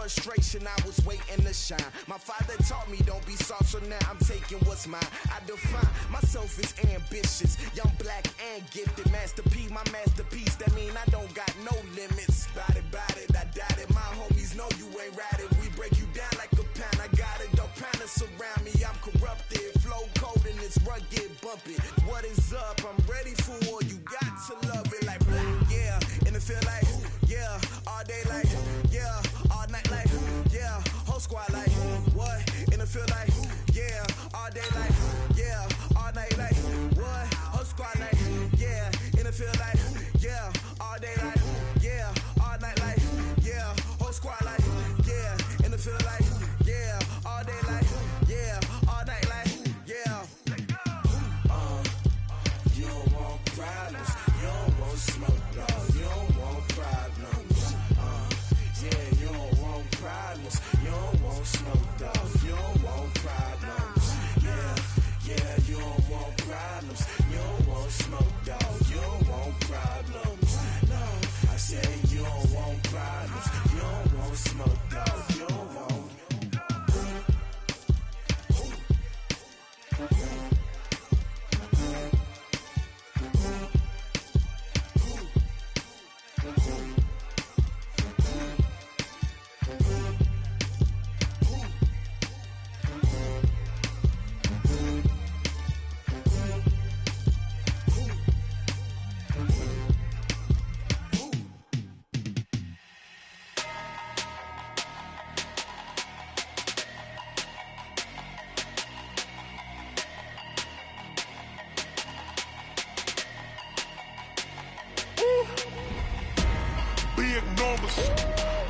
frustration, I was waiting to shine. My father taught me don't be soft, so now I'm taking what's mine. I define myself as ambitious, young, black, and gifted. Master P, my masterpiece, that mean I don't got no limits. Bout it, I doubt it. My homies know you ain't ratted. We break you down like a pound. I got it, don't panic surround me. I'm corrupted, flow cold and it's rugged, bumpy. What is up? I'm ready for war. You got to love it like blah, yeah. And it feel like, yeah. All day like, yeah. All night like, yeah. Whole squad like, what? And it feel like, yeah. All day like, yeah. All night like, what? Whole squad like, yeah. And it feel like, yeah. All day like, yeah. All night like, yeah. Whole squad like, yeah. And it feel like, yeah. All day like, yeah. All night like, yeah. You don't want problems. You don't want smoke, no. You don't want problems. Yeah, you don't want problems. You don't want smoke, dog. You don't want problems. Yeah, you don't want problems. You don't want smoke, dog. You don't want problems. No, I said you don't want problems. You don't want smoke, dog. You don't want.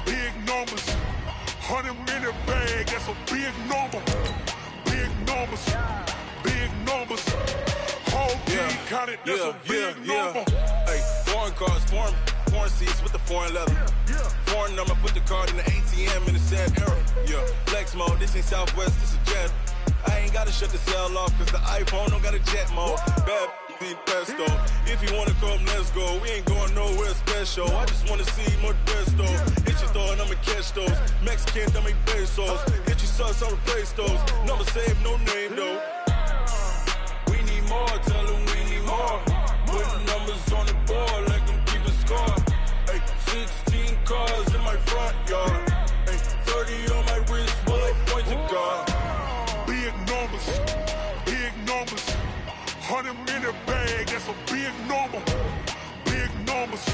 Big numbers, 100-minute bag, that's a big number. Big numbers, whole team counted, that's a big number. Hey, foreign cars, foreign seats with the foreign leather. Foreign number, put the card in the ATM in the sad era. Yeah, flex mode, this ain't Southwest, this a jet. I ain't gotta shut the cell off, cause the iPhone don't got a jet mode. Bad pesto. If you wanna come, let's go. We ain't going nowhere special. I just wanna see more pesto. Hit your thought, I'ma catch those. Mexican, dummy pesos. Hit your sus, I'll replace those. Number saved, no name though. We need more, tell them we need more. Putting numbers on the board like them keeping score. Hey, 16 cars in my front yard. Hey, 30 on my wrist, while I point to God. Big numbers, 100-minute bag, that's a big number. Big numbers,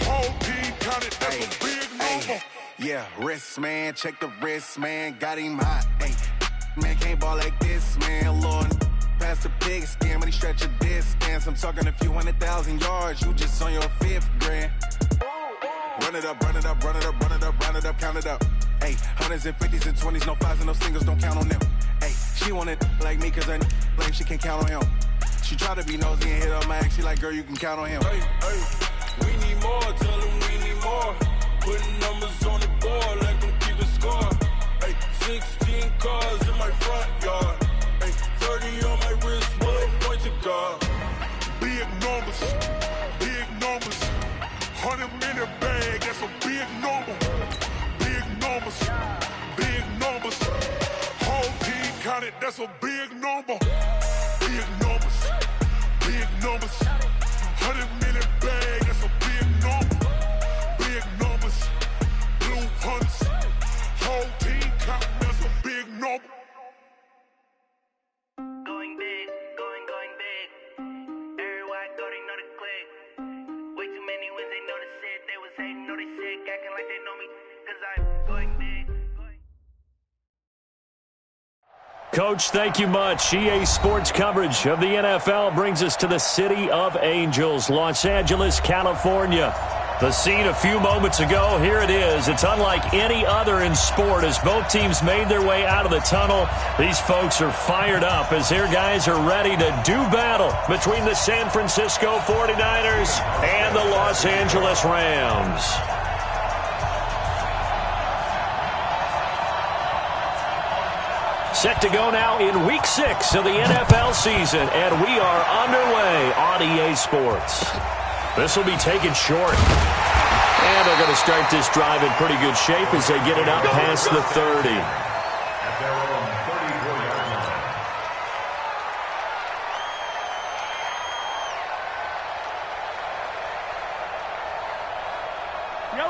whole team counted, that's a big number. Yeah, wrist man, check the wrist man, got him hot. Ay, man can't ball like this, man. Lord, past the pig skin, but he stretch a distance. I'm talking a few 100,000 yards, you just on your 5th grand. Run it up, count it up. Ay, hundreds and 50s and 20s, no 5s and no singles, don't count on them. Ay, she want it like me, cause her blame, she can't count on him. She try to be nosy and hit up my ex, she like, girl, you can count on him. Hey, we need more, tell them we need more. Putting numbers on the board like them keeping score. Hey, 16 cars in my front yard. Hey, 30 on my wrist, while I point to God. Big numbers, 100-minute bag, that's a big number. Big numbers, whole team counted, that's a big number. Big numbers, 100-minute bag, that's a big number. Big numbers, blue hunts, whole team counting, that's a big number. Going big, going big. Everywhere I go, they know the click. Way too many wins, they know the shit. They was hating, know they sick, acting like they know me. Cause I'm going big. Coach, thank you much. EA Sports coverage of the NFL brings us to the City of Angels, Los Angeles, California. The scene a few moments ago, here it is. It's unlike any other in sport as both teams made their way out of the tunnel. These folks are fired up as their guys are ready to do battle between the San Francisco 49ers and the Los Angeles Rams. Set to go now in Week 6 of the NFL season, and we are underway on EA Sports. This will be taken short. And they're going to start this drive in pretty good shape as they get it up past the 30.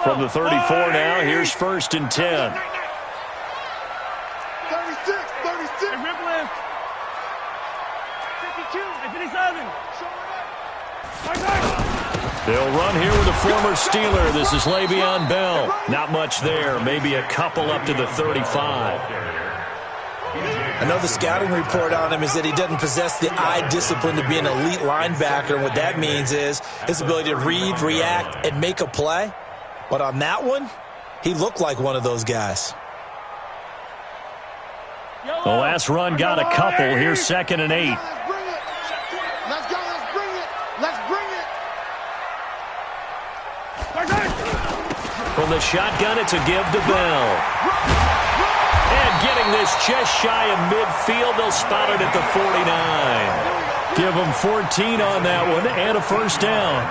From the 34 now, here's 1st and 10. 36, 36. Hey, rip lift. 52, 57. They'll run here with a former Steeler. This is Le'Veon Bell. Not much there, maybe a couple up to the 35. Another scouting report on him is that he doesn't possess the eye discipline to be an elite linebacker. And what that means is his ability to read, react, and make a play. But on that one, he looked like one of those guys. The last run got a couple. Here's 2nd and 8. Let's go, let's bring it. Let's bring it. From the shotgun, it's a give to Bell. And getting this just shy of midfield, they'll spot it at the 49. Give them 14 on that one and a 1st down.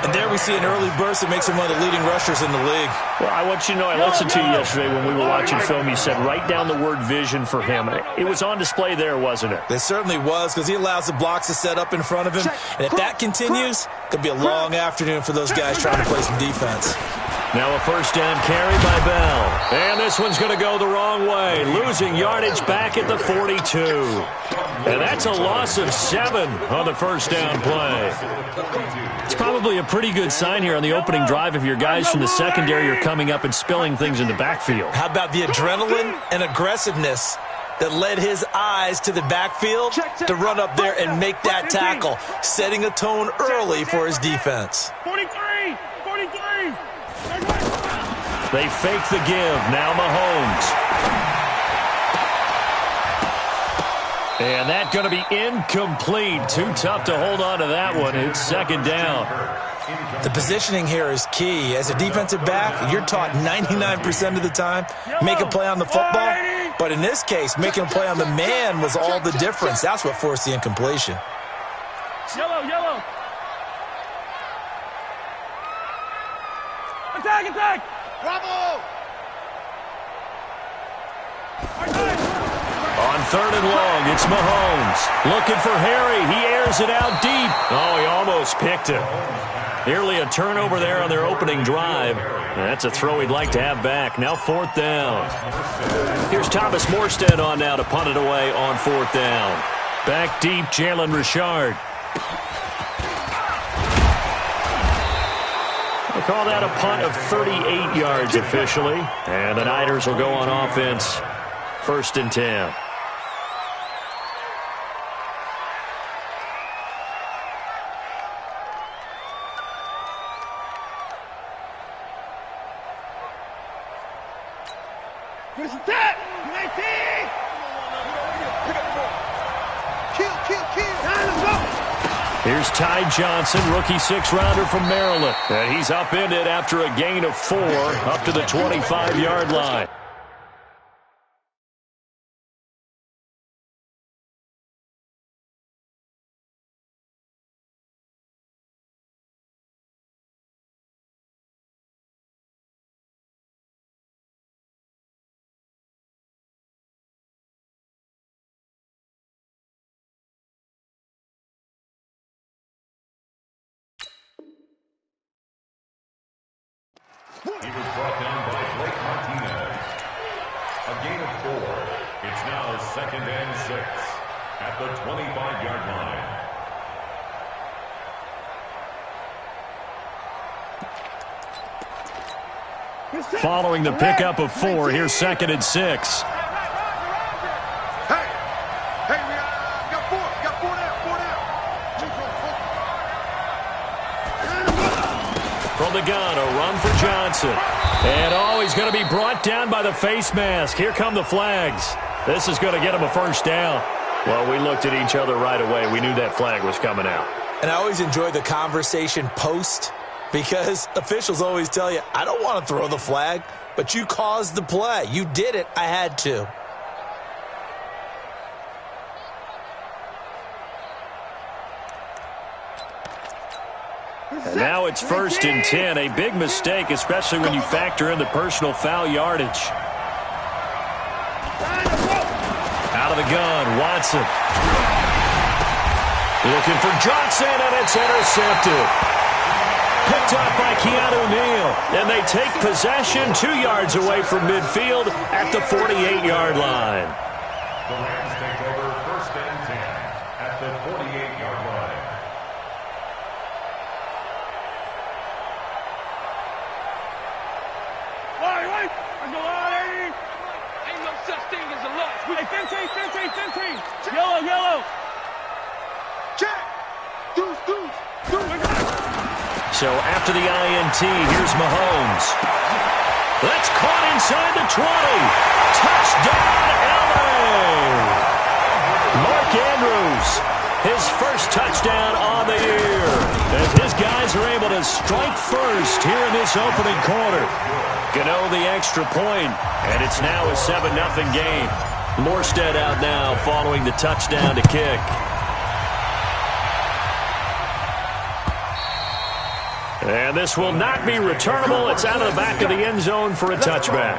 And there we see an early burst that makes him one of the leading rushers in the league. Well, I want you to know, I listened to you yesterday when we were watching film. You said write down the word vision for him. It was on display there, wasn't it? It certainly was, because he allows the blocks to set up in front of him. And if that continues, it could be a long afternoon for those guys trying to play some defense. Now a 1st down carry by Bell. And this one's going to go the wrong way. Losing yardage back at the 42. And that's a loss of 7 on the 1st down play. It's probably a pretty good sign here on the opening drive if your guys from the secondary are coming up and spilling things in the backfield. How about the adrenaline and aggressiveness that led his eyes to the backfield to run up there and make that tackle, setting a tone early for his defense. 43, 43. They fake the give. Now Mahomes. And that's going to be incomplete. Too tough to hold on to that one. It's 2nd down. The positioning here is key. As a defensive back, you're taught 99% of the time, make a play on the football. But in this case, making a play on the man was all the difference. That's what forced the incompletion. Yellow, yellow. Attack, attack. Bravo. On 3rd and long, it's Mahomes. Looking for Harry. He airs it out deep. Oh, he almost picked it. Nearly a turnover there on their opening drive. That's a throw he'd like to have back. Now 4th down. Here's Thomas Morstead on now to punt it away on 4th down. Back deep, Jalen Richard. We'll call that a punt of 38 yards officially. And the Niners will go on offense. 1st and 10. Here's the tap. 19. Kill. Here's Ty Johnson, rookie 6th-rounder from Maryland. And he's upended after a gain of 4 up to the 25-yard line. He was brought down by Blake Martinez. A gain of 4. It's now 2nd and 6 at the 25-yard line. Following the pickup of 4, here's 2nd and 6. Hey, we got 4. Got 4 down. From the gun, a run for Johnson. And he's going to be brought down by the face mask. Here come the flags. This is going to get him a 1st down. Well, we looked at each other right away. We knew that flag was coming out. And I always enjoy the conversation post, because officials always tell you, I don't want to throw the flag, but you caused the play. You did it. I had to. And now it's 1st and 10. A big mistake, especially when you factor in the personal foul yardage. Out of the gun, Watson. Looking for Johnson, and it's intercepted. Picked up by Keanu Neal. And they take possession 2 yards away from midfield at the 48-yard line. The Rams take over 1st and 10 at the 48-yard line. Wait. Let's go on, Eddie. Ain't no such thing as a loss. Hey, 15. Yellow. Check. Deuce. So after the INT, here's Mahomes. That's caught inside the 20. Touchdown, LA! Mark Andrews, his first touchdown on the year. As his guys are able to strike first here in this opening quarter. Gano the extra point, and it's now a 7-0 game. Morstead out now following the touchdown to kick. And this will not be returnable. It's out of the back of the end zone for a touchback.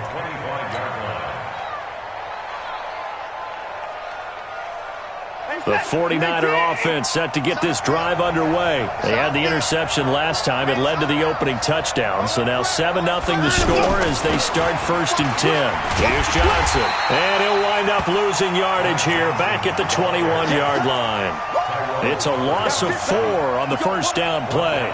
The 49er offense set to get this drive underway. They had the interception last time. It led to the opening touchdown. So now 7-0 the score as they start 1st and 10. Here's Johnson. And he'll wind up losing yardage here back at the 21-yard line. It's a loss of 4 on the first down play.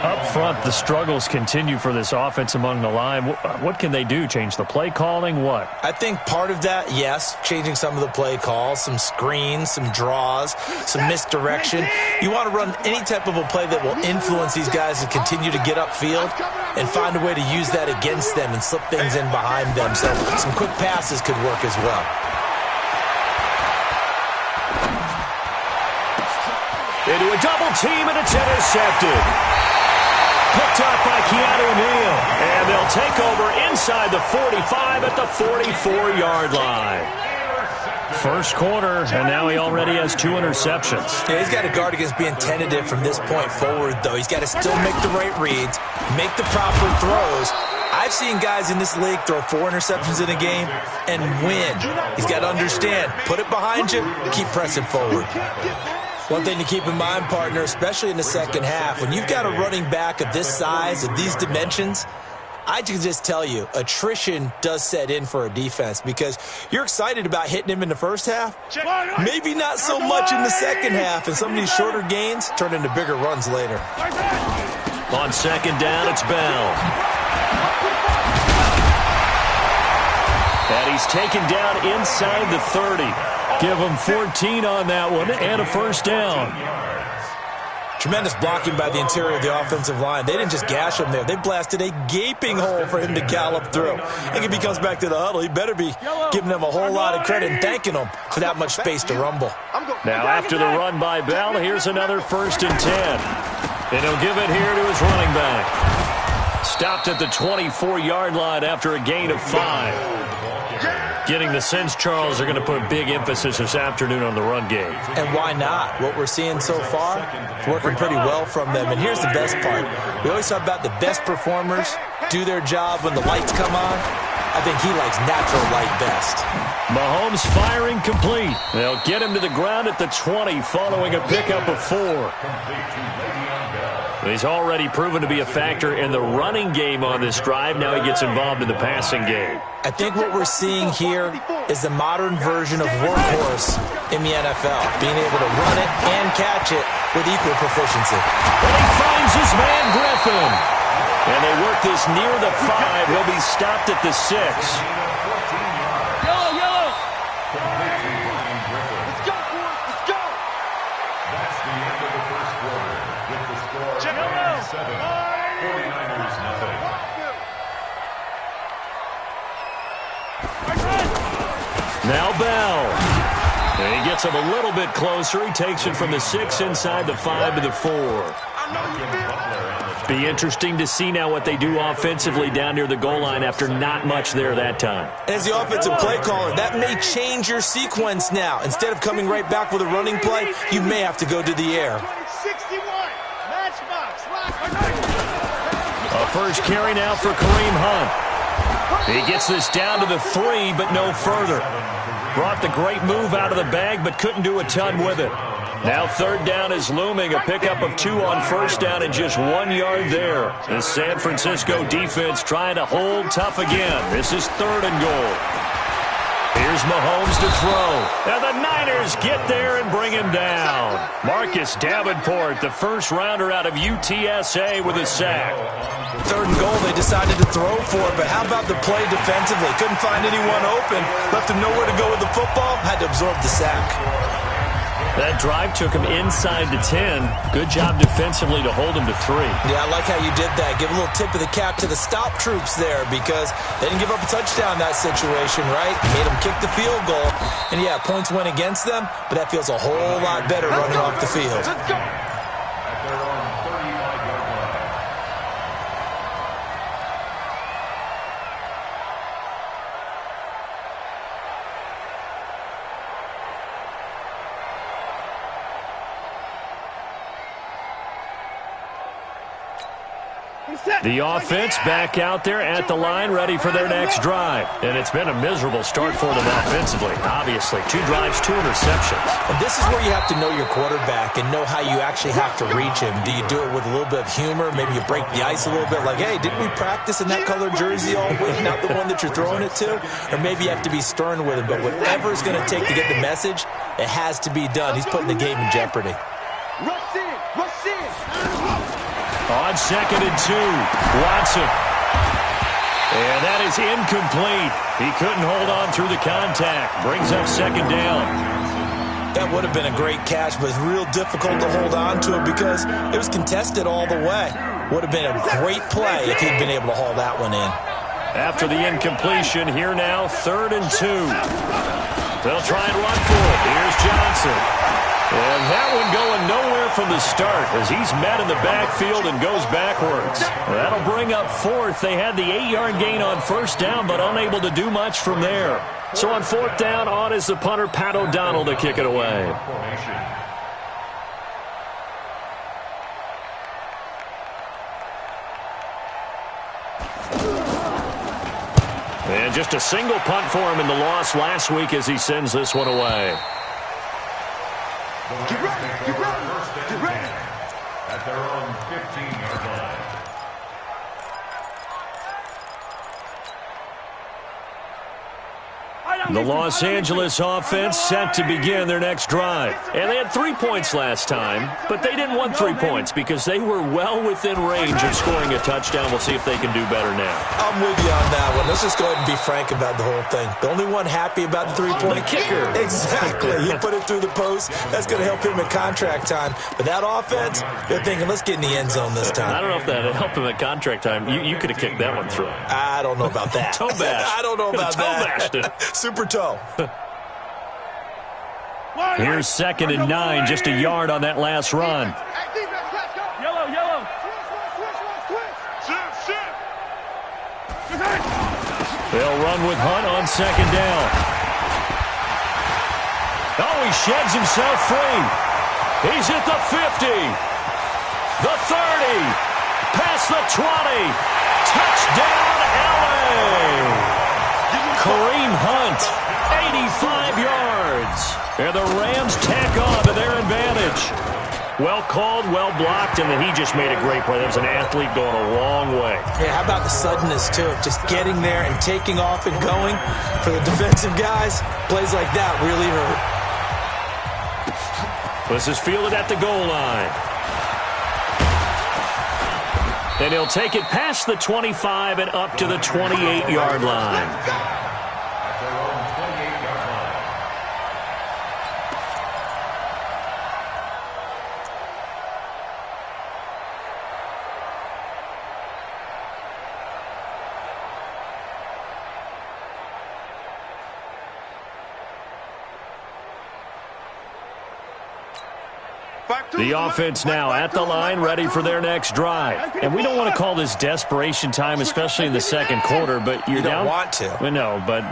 Up front, the struggles continue for this offense among the line. What can they do? Change the play calling? What? I think part of that, yes, changing some of the play calls, some screens, some draws, some misdirection. You want to run any type of a play that will influence these guys to continue to get upfield and find a way to use that against them and slip things in behind them. So some quick passes could work as well. Into a double team, and it's intercepted. Picked up by Keanu Neal. And they'll take over inside the 45 at the 44-yard line. First quarter, and now he already has 2 interceptions. Yeah, he's got to guard against being tentative from this point forward, though. He's got to still make the right reads, make the proper throws. I've seen guys in this league throw 4 interceptions in a game and win. He's got to understand, put it behind you, keep pressing forward. One thing to keep in mind, partner, especially in the second half, when you've got a running back of this size, of these dimensions, I can just tell you, attrition does set in for a defense because you're excited about hitting him in the first half. Maybe not so much in the second half, and some of these shorter gains turn into bigger runs later. On second down, it's Bell. And he's taken down inside the 30. Give him 14 on that one and a first down. Tremendous blocking by the interior of the offensive line. They didn't just gash him there. They blasted a gaping hole for him to gallop through. I think if he comes back to the huddle, he better be giving them a whole lot of credit and thanking them for that much space to rumble. Now after the run by Bell, here's another 1st and 10. And he'll give it here to his running back. Stopped at the 24-yard line after a gain of 5. Getting the sense, Charles, are going to put big emphasis this afternoon on the run game. And why not? What we're seeing so far, it's working pretty well from them. And here's the best part. We always talk about the best performers do their job when the lights come on. I think he likes natural light best. Mahomes firing complete. They'll get him to the ground at the 20 following a pickup of 4. He's already proven to be a factor in the running game on this drive. Now he gets involved in the passing game. I think what we're seeing here is the modern version of workhorse in the NFL, being able to run it and catch it with equal proficiency. And he finds his man Griffin. And they work this near the 5. He'll be stopped at the 6. Yellow. Let's go, boys. Let's go. That's the end of the first quarter with the score 7, 49ers nothing. Now Bell. And he gets him a little bit closer. He takes it from the 6 inside the 5 to the 4. Be interesting to see now what they do offensively down near the goal line after not much there that time. As the offensive play caller, that may change your sequence now. Instead of coming right back with a running play, you may have to go to the air. 61, matchbox, first carry now for Kareem Hunt. He gets this down to the 3, but no further. Brought the great move out of the bag, but couldn't do a ton with it. Now third down is looming, a pickup of 2 on first down and just 1 yard there. The San Francisco defense trying to hold tough again. This is 3rd and goal. Here's Mahomes to throw. And the Niners get there and bring him down. Marcus Davenport, the first rounder out of UTSA with a sack. 3rd and goal, they decided to throw for it, but how about the play defensively? Couldn't find anyone open. Left him nowhere to go with the football. Had to absorb the sack. That drive took him inside the 10. Good job defensively to hold him to 3. Yeah, I like how you did that. Give a little tip of the cap to the stop troops there because they didn't give up a touchdown in that situation, right? Made them kick the field goal. And, yeah, points went against them, but that feels a whole lot better running off the field. At their own 35-yard line. The offense back out there at the line, ready for their next drive. And it's been a miserable start for them offensively. Obviously, 2 drives, 2 interceptions. And this is where you have to know your quarterback and know how you actually have to reach him. Do you do it with a little bit of humor? Maybe you break the ice a little bit like, hey, didn't we practice in that color jersey all week, not the one that you're throwing it to? Or maybe you have to be stern with him. But whatever it's going to take to get the message, it has to be done. He's putting the game in jeopardy. Rush in! Rush in! On 2nd and 2, Watson. And that is incomplete. He couldn't hold on through the contact. Brings up 2nd down. That would have been a great catch, but it's real difficult to hold on to it because it was contested all the way. Would have been a great play if he'd been able to haul that one in. After the incompletion, here now, 3rd and 2. They'll try and run for it. Here's Johnson. And that one going nowhere from the start as he's met in the backfield and goes backwards. That'll bring up 4th. They had the 8-yard gain on first down, but unable to do much from there. So on 4th down, on is the punter, Pat O'Donnell, to kick it away. And just a single punt for him in the loss last week as he sends this one away. Get ready. At their own 15-yard line. The Los Angeles offense set to begin their next drive. And they had 3 points last time, but they didn't want 3 points because they were well within range of scoring a touchdown. We'll see if they can do better now. I'm with you on that one. Let's just go ahead and be frank about the whole thing. The only one happy about the 3-point kicker. Exactly. He put it through the post. That's going to help him in contract time. But that offense, they're thinking, let's get in the end zone this time. I don't know if that helped him at contract time. You could have kicked that one through. I don't know about that. Toe bash. I don't know about that. Toe bashed it. Super toe. Here's 2nd and 9, just a yard on that last run. Yellow, yellow. They'll run with Hunt on 2nd down. Oh, he sheds himself free. He's at the 50, the 30, past the 20. Touchdown, LA. Kareem Hunt, 85 yards. And the Rams tack on to their advantage. Well called, well blocked, and then he just made a great play. That was an athlete going a long way. Yeah, how about the suddenness, too? Just getting there and taking off and going. For the defensive guys, plays like that really hurt. This is fielded at the goal line. And he'll take it past the 25 and up to the 28-yard line. The offense now at the line, ready for their next drive. And we don't want to call this desperation time, especially in the second quarter, but you're down. You don't want to. No, but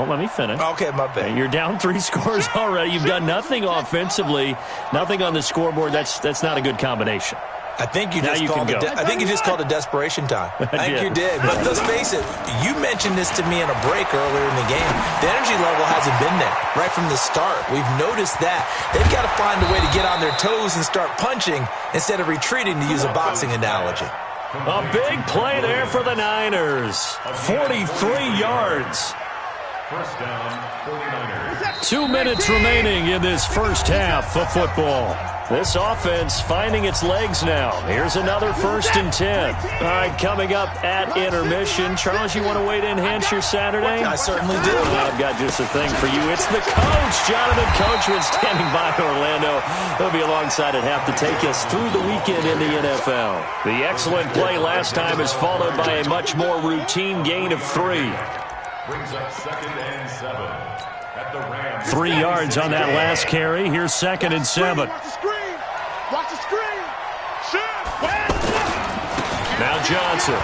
let me finish. Okay, my bad. You're down 3 scores already. You've done nothing offensively, nothing on the scoreboard. That's not a good combination. I think you just called a desperation time. I think you did. But let's face it, you mentioned this to me in a break earlier in the game. The energy level hasn't been there right from the start. We've noticed that. They've got to find a way to get on their toes and start punching instead of retreating, to use a boxing analogy. A big play there for the Niners. 43 yards. First down, 49ers. 2 minutes remaining in this first half of football. This offense finding its legs now. Here's another 1st and 10. All right, coming up at intermission. Charles, you want to wait to enhance your Saturday? I certainly do. I've got just a thing for you. It's the coach, Jonathan Coachman, standing by Orlando. He'll be alongside at half to take us through the weekend in the NFL. The excellent play last time is followed by a much more routine gain of 3. Brings up 2nd and 7 at the Rams. 3 yards on that last carry. Here's 2nd and 7. Watch the screen. Watch the screen. Now Johnson.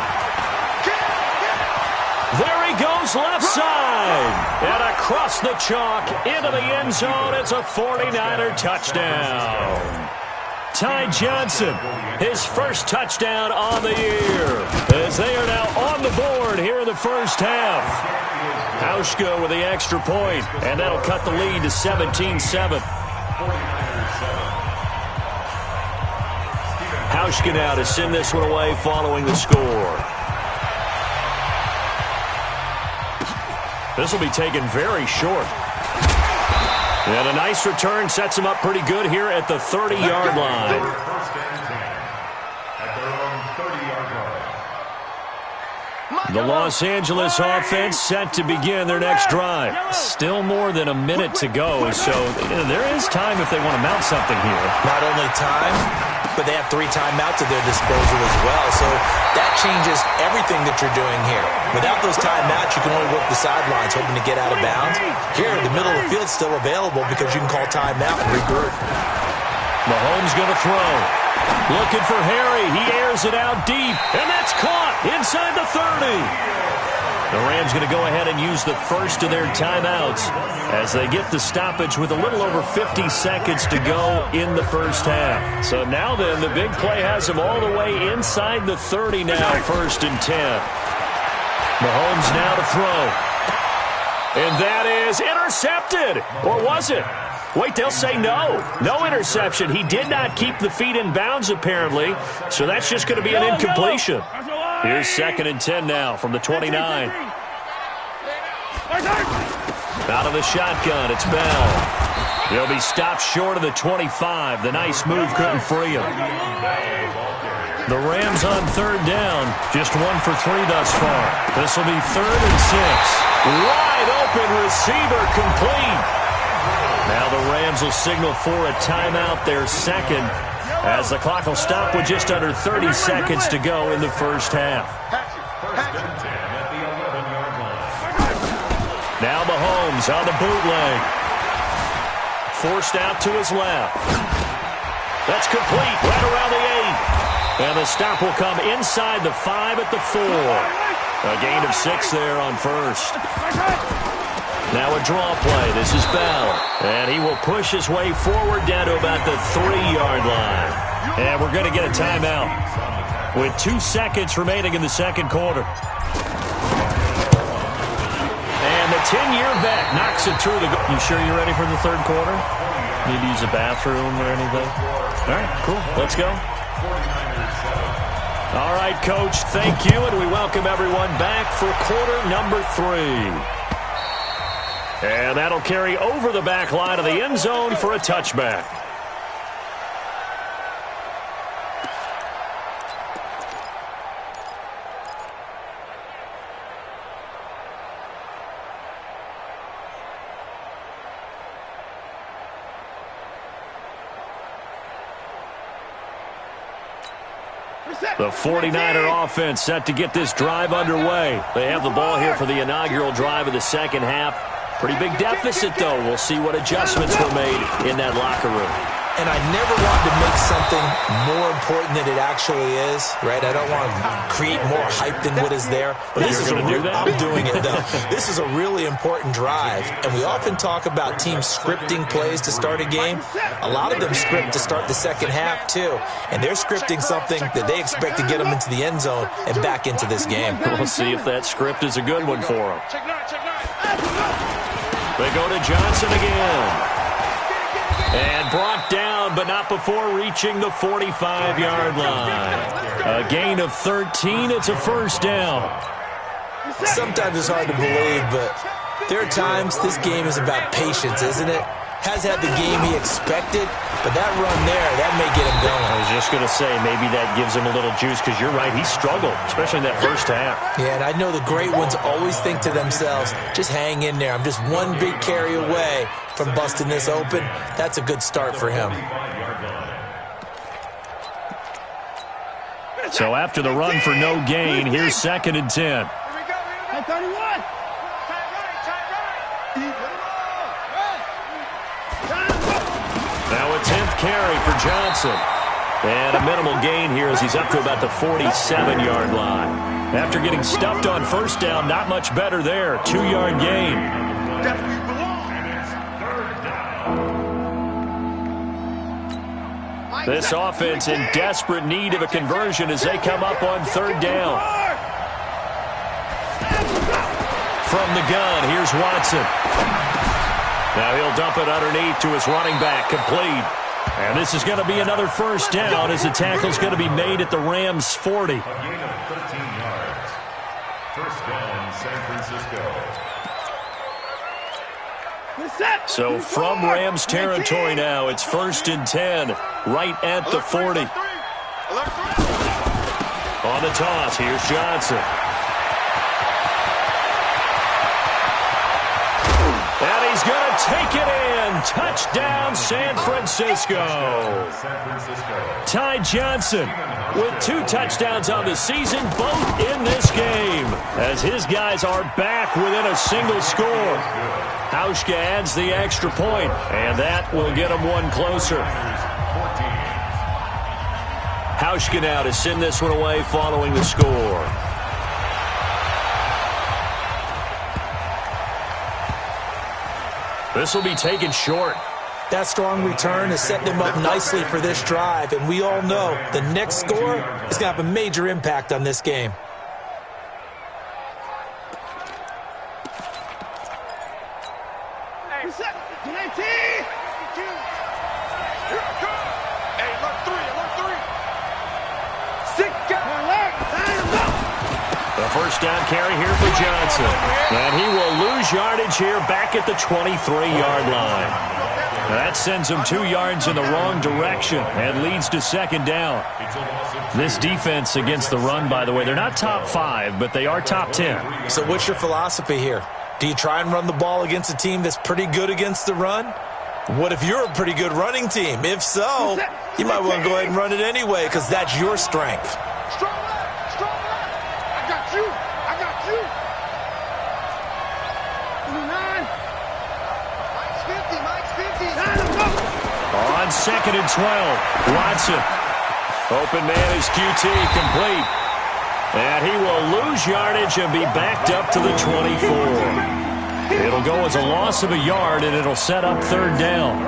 There he goes, left side. And across the chalk into the end zone. It's a 49er touchdown. Ty Johnson, his first touchdown on the year, as they are now on the board here in the first half. Hauschka with the extra point, and that'll cut the lead to 17-7. Hauschka now to send this one away following the score. This will be taken very short. And a nice return sets him up pretty good here at the 30-yard line. First and 10 at their own 30-yard line. The Los Angeles offense set to begin their next drive. Still more than a minute to go, so there is time if they want to mount something here. Not only time, but they have 3 timeouts at their disposal as well, so that changes everything that you're doing here. Without those timeouts, you can only work the sidelines, hoping to get out of bounds. Here, the middle of the field's still available because you can call timeout and regroup. Mahomes going to throw. Looking for Harry. He airs it out deep, and that's caught inside the 30. The Rams going to go ahead and use the first of their timeouts as they get the stoppage with a little over 50 seconds to go in the first half. So now then, the big play has them all the way inside the 30 now, 1st and 10. Mahomes now to throw. And that is intercepted. Or was it? Wait, they'll say no. No interception. He did not keep the feet in bounds, apparently. So that's just going to be an incompletion. Here's 2nd and 10 now from the 29. Out of the shotgun, it's Bell. He'll be stopped short of the 25. The nice move couldn't free him. The Rams on 3rd down. Just 1 for 3 thus far. This will be 3rd and 6. Wide open receiver complete. Now the Rams will signal for a timeout, their 2nd, as the clock will stop with just under 30 seconds to go in the first half. First and 10 at the 11-yard line. Now Mahomes on the bootleg. Forced out to his left. That's complete right around the 8. And the stop will come inside the 5 at the 4. A gain of 6 there on 1st. Now a draw play. This is Bell. And he will push his way forward down to about the 3-yard line. And we're going to get a timeout with 2 seconds remaining in the 2nd quarter. And the 10-year vet knocks it through the goal. You sure you're ready for the 3rd quarter? Need to use a bathroom or anything? All right, cool. Let's go. All right, Coach, thank you. And we welcome everyone back for quarter number 3. And that'll carry over the back line of the end zone for a touchback. The 49er offense set to get this drive underway. They have the ball here for the inaugural drive of the 2nd half. Pretty big deficit, though. We'll see what adjustments were made in that locker room. And I never want to make something more important than it actually is, right? I don't want to create more hype than what is there. But this is I'm doing it, though. This is a really important drive. And we often talk about teams scripting plays to start a game. A lot of them script to start the second half, too. And they're scripting something that they expect to get them into the end zone and back into this game. We'll see if that script is a good one for them. They go to Johnson again. And brought down, but not before reaching the 45-yard line. A gain of 13. It's a first down. Sometimes it's hard to believe, but there are times this game is about patience, isn't it? Has had the game he expected, but that run there, that may get him going. I was just going to say, maybe that gives him a little juice, because you're right, he struggled, especially in that first half. Yeah, and I know the great ones always think to themselves, just hang in there. I'm just one big carry away from busting this open. That's a good start for him. So after the run for no gain, here's 2nd and 10. Now a 10th carry for Johnson. And a minimal gain here as he's up to about the 47-yard line. After getting stuffed on first down, not much better there. 2-yard gain. This offense in desperate need of a conversion as they come up on 3rd down. From the gun, here's Watson. Now he'll dump it underneath to his running back, complete. And this is going to be another first down as the tackle's going to be made at the Rams' 40. A gain of 13 yards. First down, San Francisco. So from Rams territory now, it's 1st and 10, right at the 40. On the toss, here's Johnson. And he's going to take it in. Touchdown, San Francisco. Ty Johnson with 2 touchdowns on the season, both in this game, as his guys are back within a single score. Hauschka adds the extra point, and that will get him one closer. Hauschka now to send this one away following the score. This will be taken short. That strong return has set them up nicely for this drive, and we all know the next score is going to have a major impact on this game. The first down carry here for Johnson. And he will lose yardage here back at the 23-yard line. That sends him 2 yards in the wrong direction and leads to 2nd down. This defense against the run, by the way, they're not top 5, but they are top 10. So what's your philosophy here? Do you try and run the ball against a team that's pretty good against the run? What if you're a pretty good running team? If so, you might want to go ahead and run it anyway because that's your strength. On 2nd and 12, Watson. Open man is QT, complete. And he will lose yardage and be backed up to the 24. It'll go as a loss of a yard, and it'll set up 3rd down.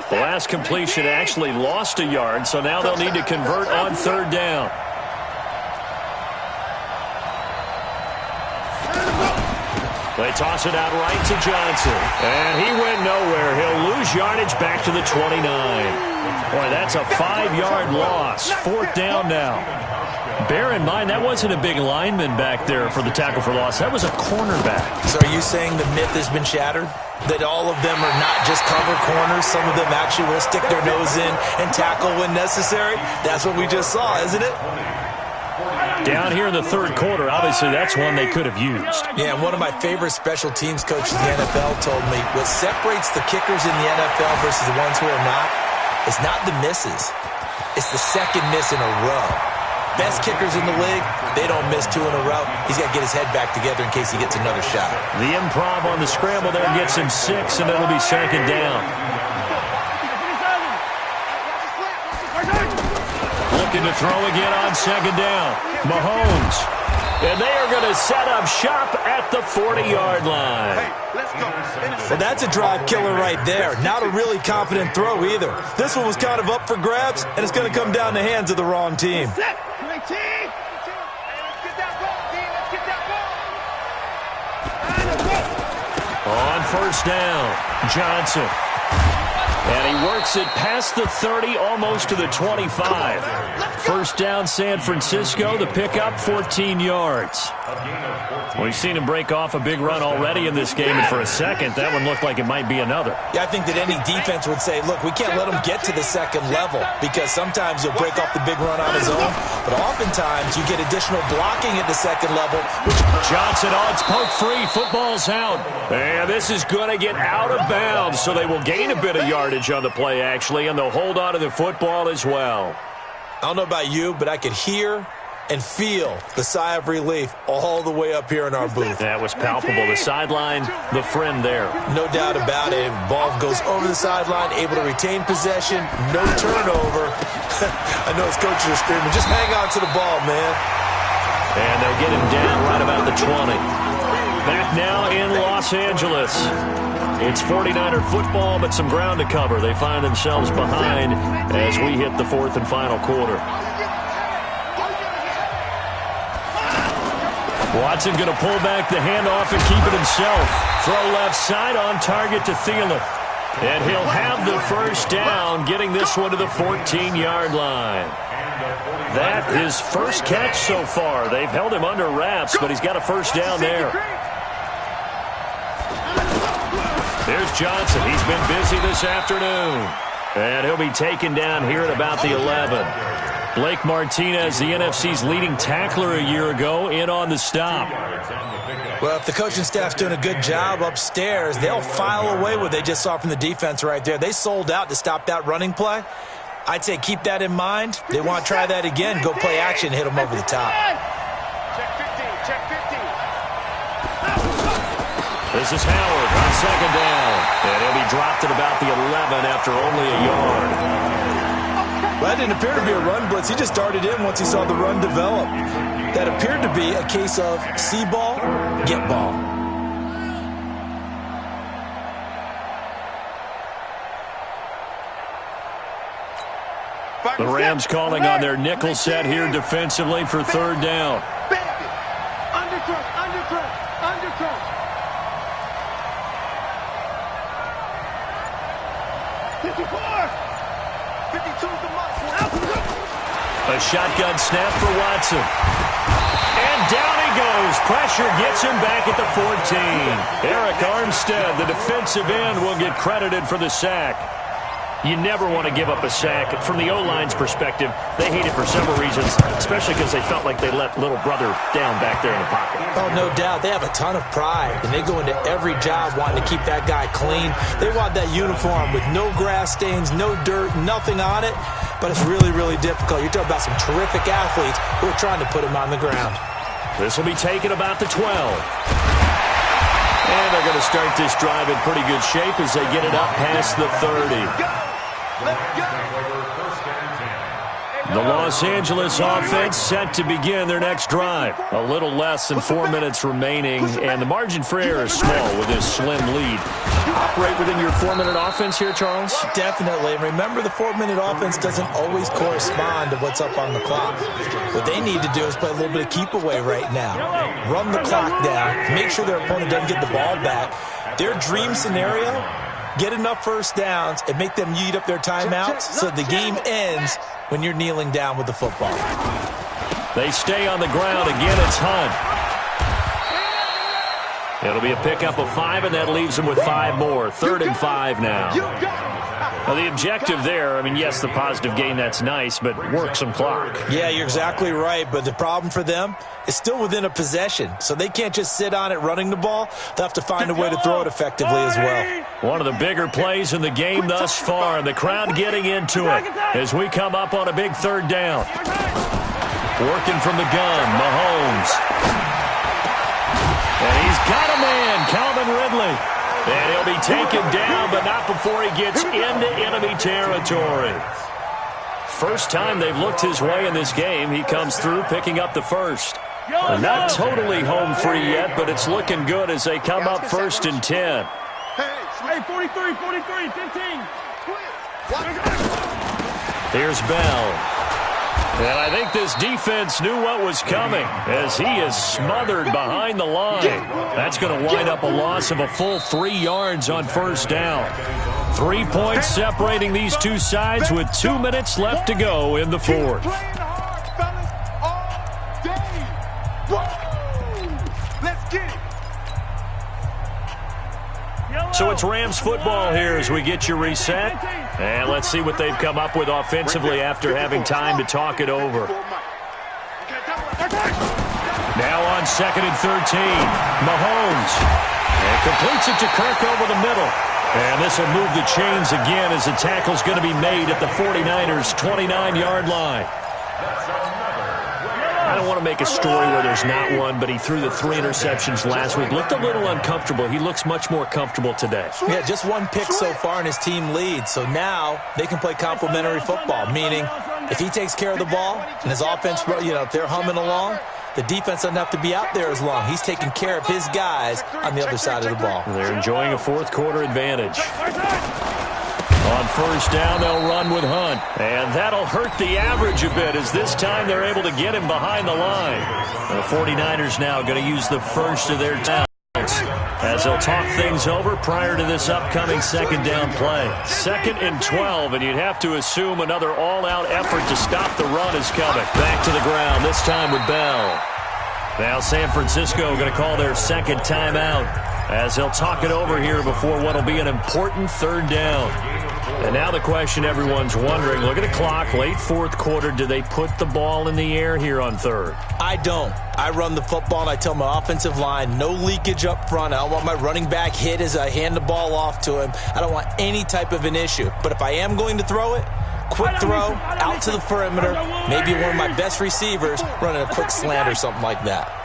The last completion actually lost a yard, so now they'll need to convert on 3rd down. They toss it out right to Johnson. And he went nowhere. He'll lose yardage back to the 29. Boy, that's a 5-yard loss. 4th down now. Bear in mind, that wasn't a big lineman back there for the tackle for loss. That was a cornerback. So are you saying the myth has been shattered? That all of them are not just cover corners? Some of them actually will stick their nose in and tackle when necessary? That's what we just saw, isn't it? Down here in the 3rd quarter, obviously that's one they could have used. Yeah, and one of my favorite special teams coaches in the NFL told me what separates the kickers in the NFL versus the ones who are not is not the misses. It's the second miss in a row. Best kickers in the league, they don't miss 2 in a row. He's got to get his head back together in case he gets another shot. The improv on the scramble there gets him 6, and it'll be second down. Looking to throw again on second down. Mahomes. And they are going to set up shop at the 40-yard line. Well, that's a drive killer right there. Not a really confident throw either. This one was kind of up for grabs, and it's going to come down the hands of the wrong team. On first down, Johnson. And he works it past the 30, almost to the 25. First down, San Francisco. The pickup, 14 yards. We've seen him break off a big run already in this game, and for a second, that one looked like it might be another. Yeah, I think that any defense would say, look, we can't let him get to the second level, because sometimes he'll break off the big run on his own, but oftentimes you get additional blocking at the second level. Johnson, it's poked free. Football's out. And this is going to get out of bounds, so they will gain a bit of yardage on the play, actually, and they'll hold on to the football as well. I don't know about you, but I could hear and feel the sigh of relief all the way up here in our booth. That was palpable. The sideline, the friend there. No doubt about it. Ball goes over the sideline, able to retain possession, no turnover. I know his coaches are screaming, just hang on to the ball, man. And they'll get him down right about the 20. Back now in Los Angeles. It's 49er football, but some ground to cover. They find themselves behind as we hit the 4th and final quarter. Watson going to pull back the handoff and keep it himself. Throw left side on target to Thielen. And he'll have the first down, getting this one to the 14-yard line. That his first catch so far. They've held him under wraps, but he's got a first down there. There's Johnson. He's been busy this afternoon. And he'll be taken down here at about the 11. Blake Martinez, the NFC's leading tackler a year ago, in on the stop. Well, if the coaching staff's doing a good job upstairs, they'll file away what they just saw from the defense right there. They sold out to stop that running play. I'd say keep that in mind. They want to try that again. Go play action, hit them over the top. Check 15, check 15. This is Howard on second down. And he'll be dropped at about the 11 after only a yard. Well, that didn't appear to be a run blitz. He just darted in once he saw the run develop. That appeared to be a case of see ball, get ball. The Rams calling on their nickel set here defensively for third down. Undercut, undercut, undercut. 54. 52's the mark. A shotgun snap for Watson. And down he goes. Pressure gets him back at the 14. Eric Armstead, the defensive end, will get credited for the sack. You never want to give up a sack. From the O-line's perspective, they hate it for several reasons, especially because they felt like they let little brother down back there in the pocket. Oh, no doubt. They have a ton of pride, and they go into every job wanting to keep that guy clean. They want that uniform with no grass stains, no dirt, nothing on it, but it's really, really difficult. You're talking about some terrific athletes who are trying to put him on the ground. This will be taken about the 12. And they're going to start this drive in pretty good shape as they get it up past the 30. The Los Angeles offense set to begin their next drive. A little less than 4 minutes remaining, and the margin for error is small with this slim lead. Operate within your 4-minute offense here, Charles? Definitely. And remember, the 4-minute offense doesn't always correspond to what's up on the clock. What they need to do is play a little bit of keep away right now. Run the clock down. Make sure their opponent doesn't get the ball back. Their dream scenario, get enough first downs and make them eat up their timeouts so the game ends when you're kneeling down with the football. They stay on the ground. Again, it's Hunt. It'll be a pickup of 5, and that leaves them with 5 more. 3rd and 5 now. Now, the objective there, I mean, yes, the positive gain, that's nice, but work some clock. Yeah, you're exactly right, but the problem for them is still within a possession, so they can't just sit on it running the ball. They'll have to find a way to throw it effectively as well. One of the bigger plays in the game thus far, and the crowd getting into it as we come up on a big 3rd down. Working from the gun, Mahomes. And he's got a man, Calvin Ridley. And he'll be taken down, but not before he gets into enemy territory. First time they've looked his way in this game. He comes through picking up the first. Not totally home free yet, but it's looking good as they come up 1st and 10. Hey, 43, 15. Here's Bell. And I think this defense knew what was coming as he is smothered behind the line. That's going to wind up a loss of a full 3 yards on 1st down. 3 points separating these two sides with 2 minutes left to go in the 4th. So it's Rams football here as we get you reset. And let's see what they've come up with offensively after having time to talk it over. Now on 2nd and 13, Mahomes. And completes it to Kirk over the middle. And this will move the chains again as the tackle's going to be made at the 49ers' 29-yard line. I don't want to make a story where there's not one, but he threw the 3 interceptions last week. Looked a little uncomfortable. He looks much more comfortable today. Yeah, just 1 pick so far and his team leads. So now they can play complementary football, meaning if he takes care of the ball and his offense, if they're humming along, the defense doesn't have to be out there as long. He's taking care of his guys on the other side of the ball. They're enjoying a 4th quarter advantage. On 1st down, they'll run with Hunt. And that'll hurt the average a bit as this time they're able to get him behind the line. The 49ers now going to use the first of their timeouts as they'll talk things over prior to this upcoming 2nd down play. 2nd and 12, and you'd have to assume another all-out effort to stop the run is coming. Back to the ground, this time with Bell. Now San Francisco going to call their 2nd timeout as they'll talk it over here before what will be an important 3rd down. And now the question everyone's wondering, look at the clock, late 4th quarter, do they put the ball in the air here on 3rd? I don't. I run the football and I tell my offensive line, no leakage up front. I don't want my running back hit as I hand the ball off to him. I don't want any type of an issue. But if I am going to throw it, quick throw, out to the perimeter, maybe one of my best receivers running a quick slant or something like that.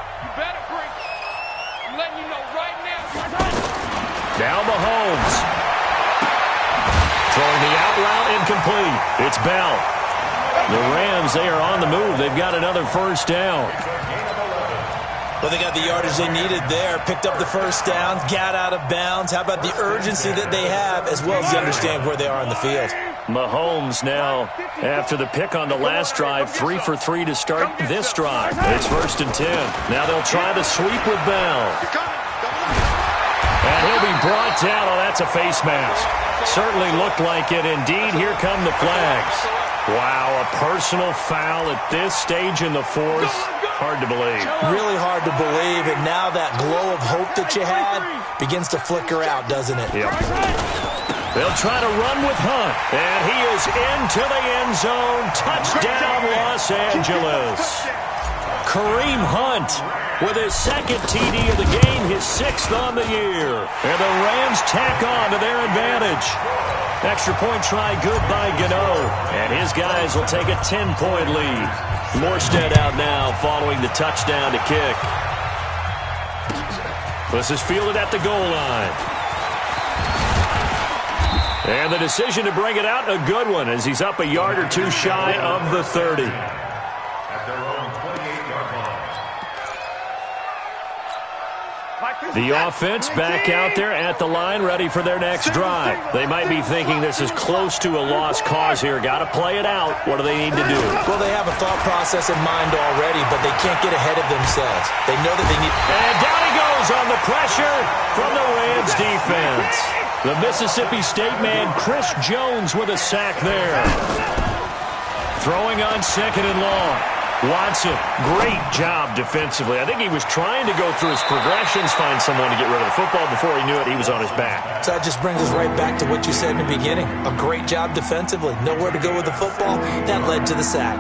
Now Mahomes. Throwing the out route incomplete. It's Bell. The Rams, they are on the move. They've got another 1st down. Well, they got the yardage they needed there. Picked up the 1st down, got out of bounds. How about the urgency that they have as well as they understand where they are in the field? Mahomes now, after the pick on the last drive, 3 for 3 to start this drive. It's 1st and 10. Now they'll try the sweep with Bell. And he'll be brought down. Oh, that's a face mask. Certainly looked like it. Indeed, here come the flags. Wow, a personal foul at this stage in the 4th. Hard to believe. Really hard to believe. And now that glow of hope that you had begins to flicker out, doesn't it? Yep. They'll try to run with Hunt. And he is into the end zone. Touchdown, Los Angeles. Kareem Hunt with his 2nd TD of the game, his 6th on the year. And the Rams tack on to their advantage. Extra point try good by Gano. And his guys will take a 10-point lead. Morstead out now following the touchdown to kick. This is fielded at the goal line. And the decision to bring it out, a good one, as he's up a yard or 2 shy of the 30. The offense back out there at the line, ready for their next drive. They might be thinking this is close to a lost cause here. Got to play it out. What do they need to do? Well, they have a thought process in mind already, but they can't get ahead of themselves. They know that they need... And down he goes on the pressure from the Rams defense. The Mississippi State man, Chris Jones, with a sack there. Throwing on 2nd and long. Watson, great job defensively. I think he was trying to go through his progressions, find someone to get rid of the football. Before he knew it, he was on his back. So that just brings us right back to what you said in the beginning. A great job defensively. Nowhere to go with the football. That led to the sack.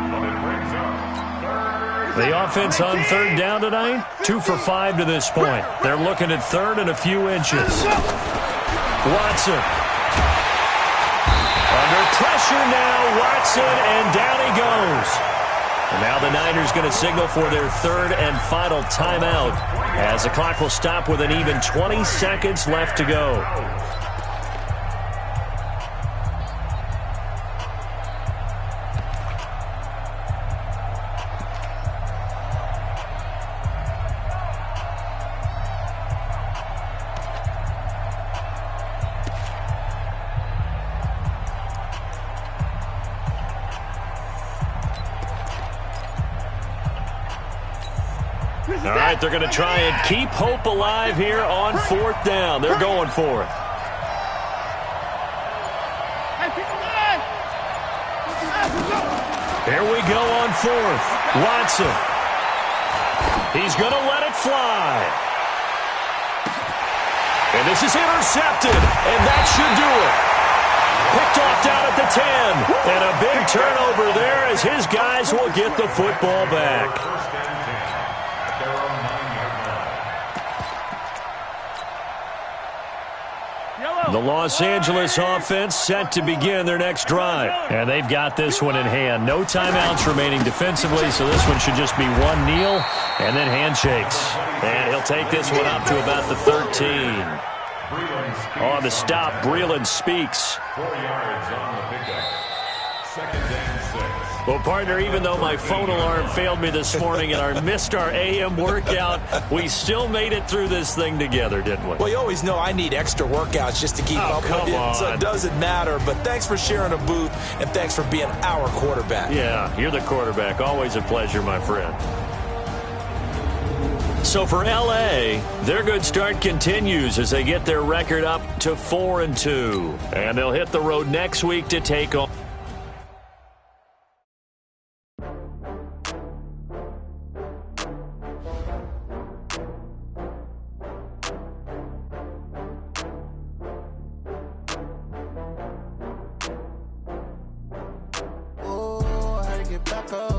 The offense on 3rd down tonight, 2 for 5 to this point. They're looking at 3rd and a few inches. Watson. Under pressure now, Watson, and down he goes. And now the Niners going to signal for their third and final timeout as the clock will stop with an even 20 seconds left to go. All right, they're going to try and keep hope alive here on 4th down. They're going for it. Here we go on 4th. Watson. He's going to let it fly. And this is intercepted, and that should do it. Picked off down at the 10. And a big turnover there as his guys will get the football back. The Los Angeles offense set to begin their next drive. And they've got this one in hand. No timeouts remaining defensively, so this one should just be one kneel and then handshakes. And he'll take this one up to about the 13. On the stop, Breeland speaks. 4 yards on the pickup. 2nd and 6. Well, partner, even though my phone alarm failed me this morning and I missed our AM workout, we still made it through this thing together, didn't we? Well, you always know I need extra workouts just to keep up with you, so it doesn't matter. But thanks for sharing a booth, and thanks for being our quarterback. Yeah, you're the quarterback. Always a pleasure, my friend. So for L.A., their good start continues as they get their record up to 4-2. And they'll hit the road next week to take on. Back up.